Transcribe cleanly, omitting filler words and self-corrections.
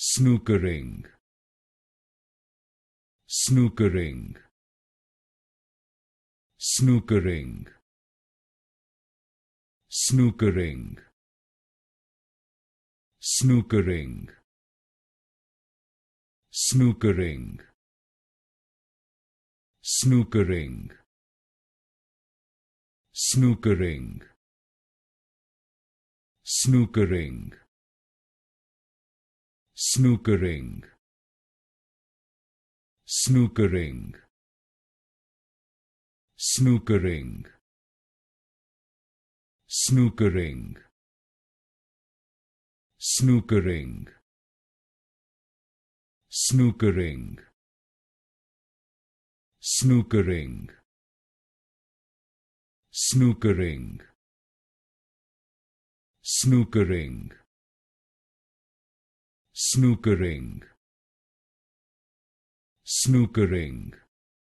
Snookering, snookering, snookering, snookering, snookering, snookering, snookering, snookering, snookering, snookering, snookering, snookering, snookering, snookering, snookering, snookering, snookering, snookering, snookering, snookering,